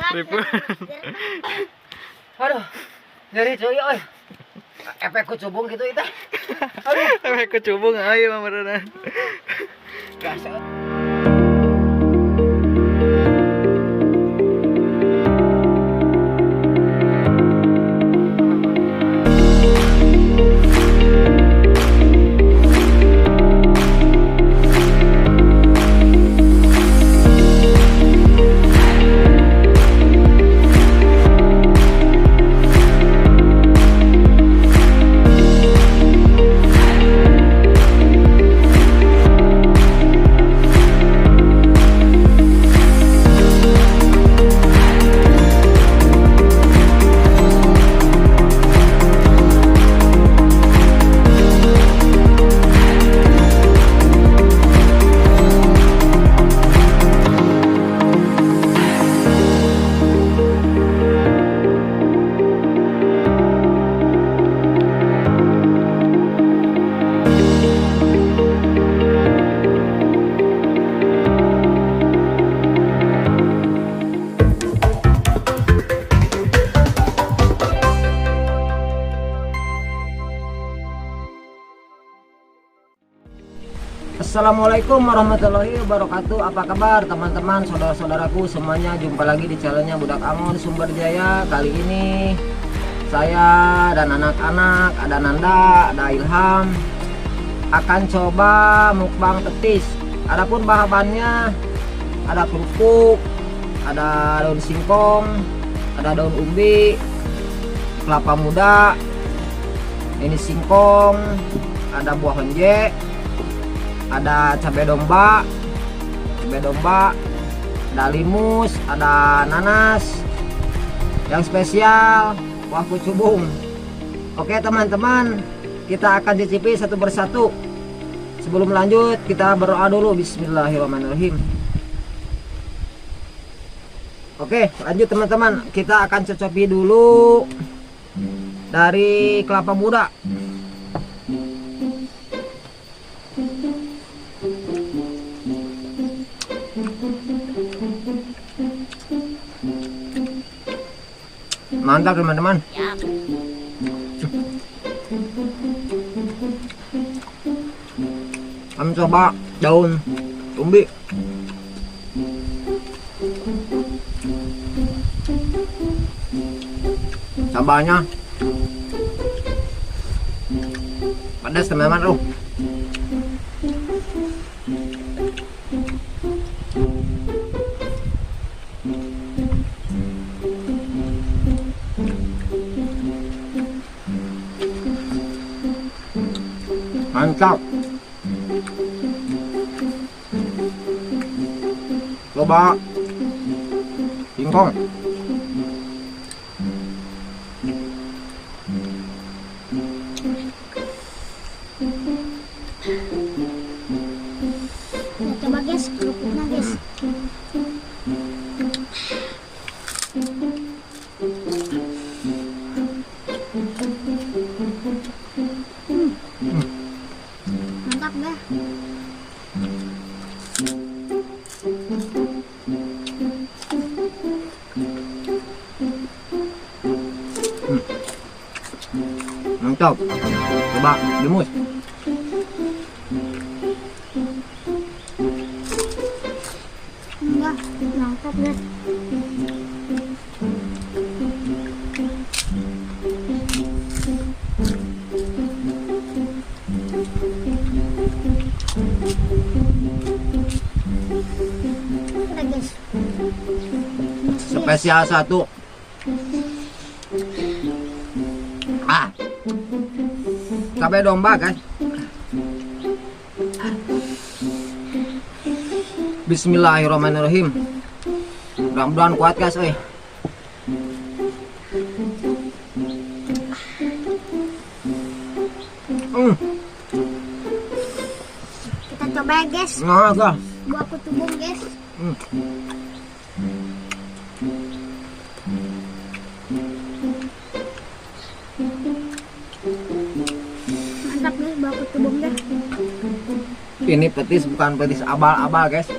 Ripun. Aduh, nyeri cuy, oi. Efek kucubung gitu itu. Aduh, Efek kecubung ayo mamerenan. gasot. Assalamualaikum warahmatullahi wabarakatuh. Apa kabar teman-teman, saudara-saudaraku semuanya? Jumpa lagi di channelnya Budak Angon Sumber Jaya. Kali ini saya dan anak-anak, ada Nanda, ada Ilham, akan coba mukbang petis. Adapun bahannya ada kerupuk, ada daun singkong, ada daun umbi, kelapa muda, ini singkong, ada buah honje, ada cabai domba, ada limus, ada nanas. Yang spesial buah kucubung. Oke teman-teman, kita akan cicipi satu persatu. Sebelum lanjut kita berdoa dulu. Bismillahirrahmanirrahim. Oke lanjut teman-teman, kita akan cocopi dulu dari kelapa muda. Mantap teman-teman. Kami coba daun umbi. Sambalnya pedas teman-teman tuh. Mantap. Coba singkong. Nah, coba guys, kerupuknya guys. Mantap dah. Mantap. Coba limus. Enggak, mantap deh. Udah guys. Spesial satu. Cabai domba kan. Bismillahirrahmanirrahim. Mudah-mudahan kuat guys, Kita coba ya guys. Nah, agak. Buah kucubung guys. Mantap nih buah kucubung deh. Ini petis bukan petis abal-abal guys.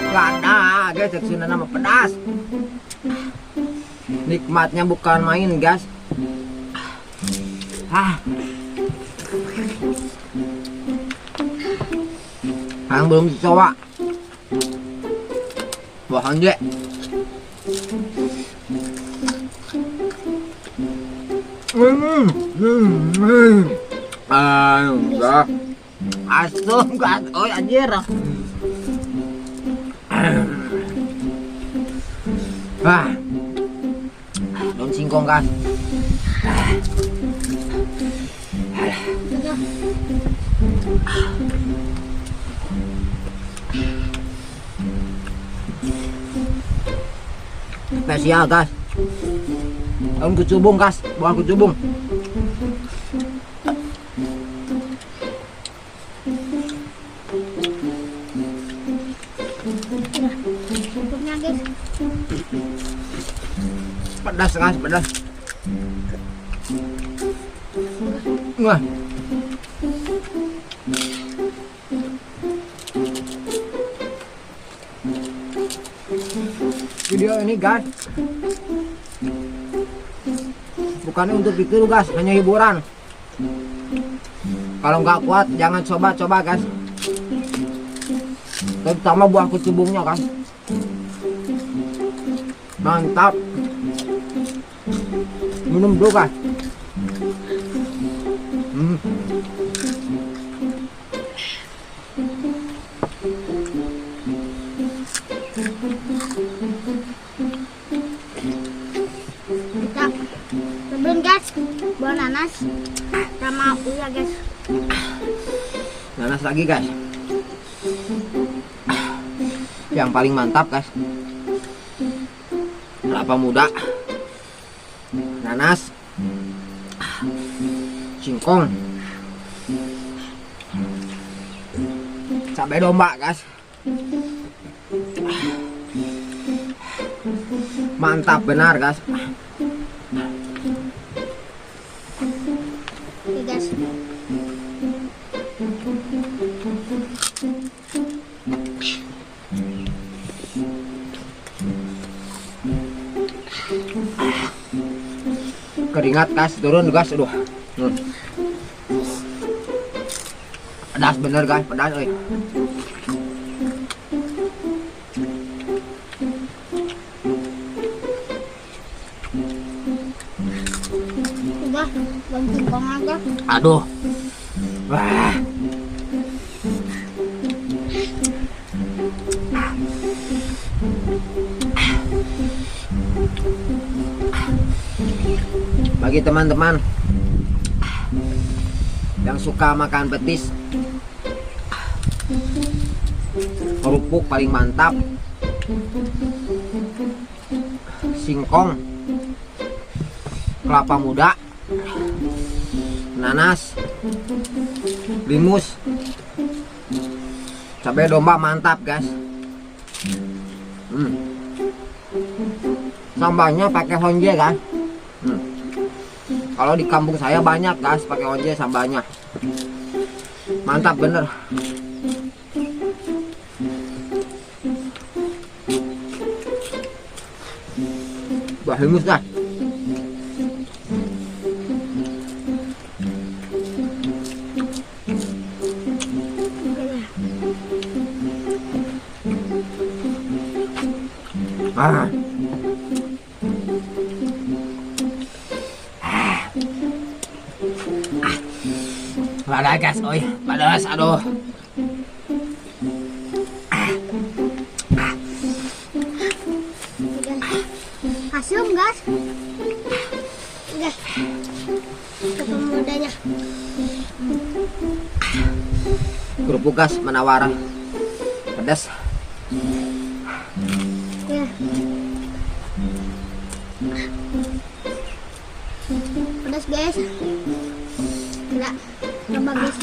Gak ada Nah, guys, Sunda nama pedas. Nikmatnya bukan main, guys. Yang belum dicoba. Bahan deh. Enggak. Asam, guys. Oh, anjir. Daun singkong, guys. Spesial, guys. Daun kecubung, guys. Buah kecubung. Cukupnya guys. Pedas, guys, pedas. Wah. Video ini, guys, bukannya untuk itu, guys, hanya hiburan. Kalau nggak kuat jangan coba-coba, guys. Terutama buah kecubungnya, guys. Mantap. Minum dulu, guys. Kita cobain guys buah nanas sama uya guys. Nanas lagi, guys. Yang paling mantap, guys, kelapa muda, nanas, singkong, cabai domba, guys. Mantap benar, guys. Oke guys. Keringat, guys, turun, guys. Aduh. Pedas bener, guys, pedas, oi. Udah, daun singkong aja. Aduh. Wah. Bagi teman-teman yang suka makan petis, kerupuk paling mantap, singkong, kelapa muda, nanas, limus, cabai domba mantap, guys. Sambalnya pakai honje, guys. Kalau di kampung saya banyak, guys, pakai honje sambalnya. Mantap bener. Wah, limus, guys. Panas, guys, oi, panas, aduh. Asam guys. Udah. Ketemu mudanya. Kerupuk, guys, menawar, pedas. Ya. Pedas guys. Enggak. Coba guys.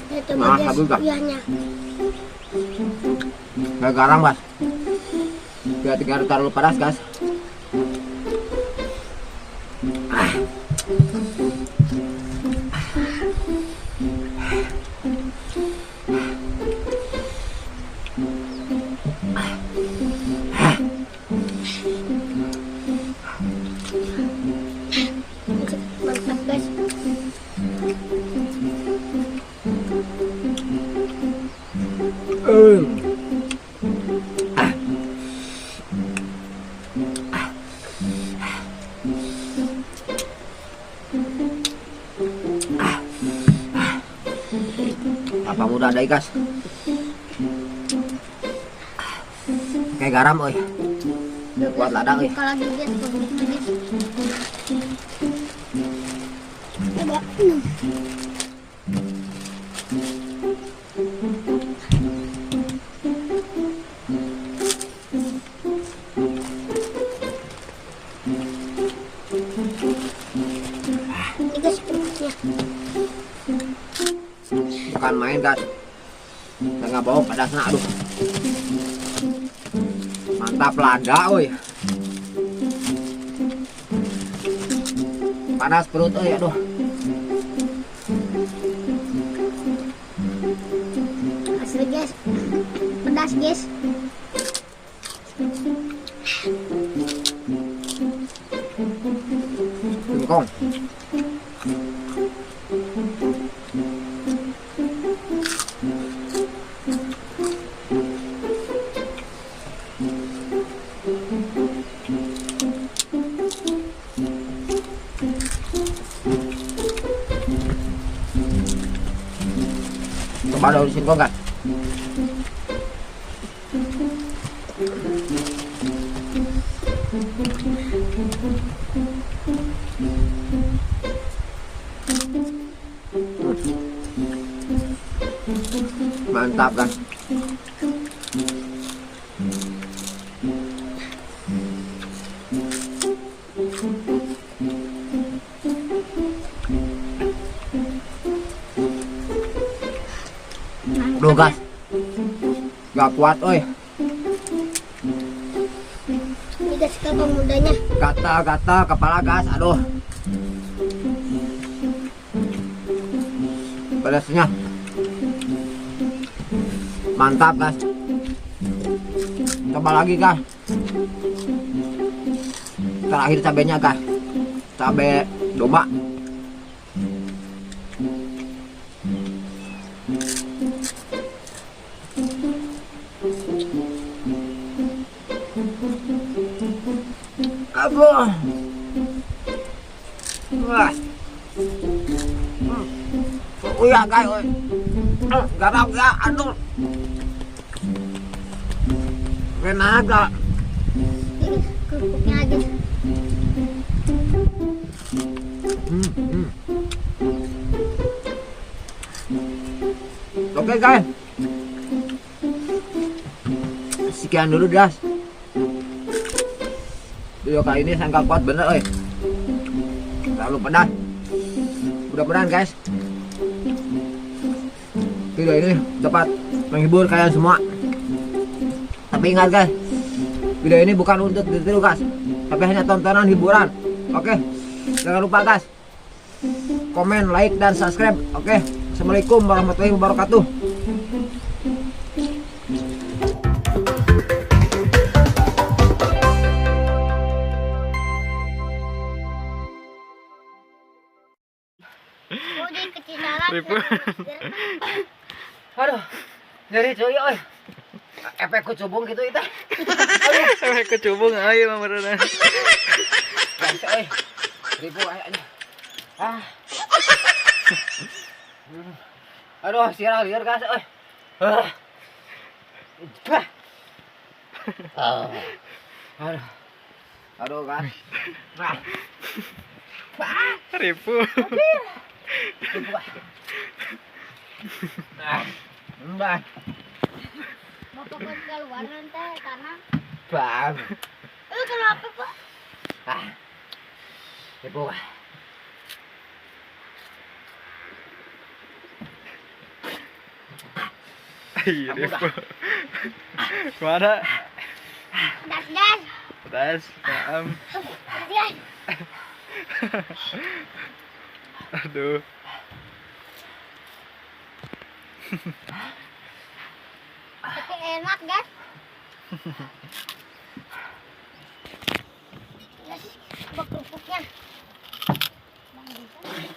Ya, coba guys bagus, Kak. kuahnya. Gak garam, guys. Biar tidak terlalu pedas, guys. Mantap guys. Apa mudah ada guys. Kayak garam oi. Buat ladang oi. Buka lagi guys, buka lagi. Coba. Ini guys kerupuknya. Bukan main guys. Nggak bau pedasnya aduh. Mantap lada oi. Panas perut oi aduh. Asli guys. Pedas guys. Singkong. Coba daun singkong kan. Mantap kan. Duh gas. Gak kuat oi. Ini guys kelapa mudanya. Gatal-gatal kepala gas. Aduh. Pedasnya. Mantap gas. Coba lagi gas. Terakhir cabenya gas. Cabe domba. Aduh. Wah. Uyah guys, oi. Garam ya, aduh. Renaga. Ini kerupuknya lagi. Oke guys. Sekian dulu guys. Video kali ini saya nggak kuat bener, oi. Terlalu pedas. Mudah-mudahan guys video ini dapat menghibur kalian semua. Tapi ingat guys, video ini bukan untuk ditiru guys, tapi hanya tontonan hiburan. Oke, jangan lupa guys, komen, like, dan subscribe. Oke, assalamualaikum warahmatullahi wabarakatuh. Oh, dia ketinggalan. Ribu. Aduh, nyeri cuy, oi. Efek kucubung gitu itu. Efek kecubung ayo mamerenan. Guys, oi. Ribu aja. Ah. Aduh, sial liar guys, oi. Aduh. Aduh, guys. Nah. Ribu. Ribu, guys. Nah. Mbak. Mau keluar nanti karena. Bang. Kenapa pak? Ah. Ribu, guys. Iya, Ribu. Mana? Das das. Tas, maam. Guys, Aduh. tapi enak guys. Guys, coba kerupuknya. Bang, bisa.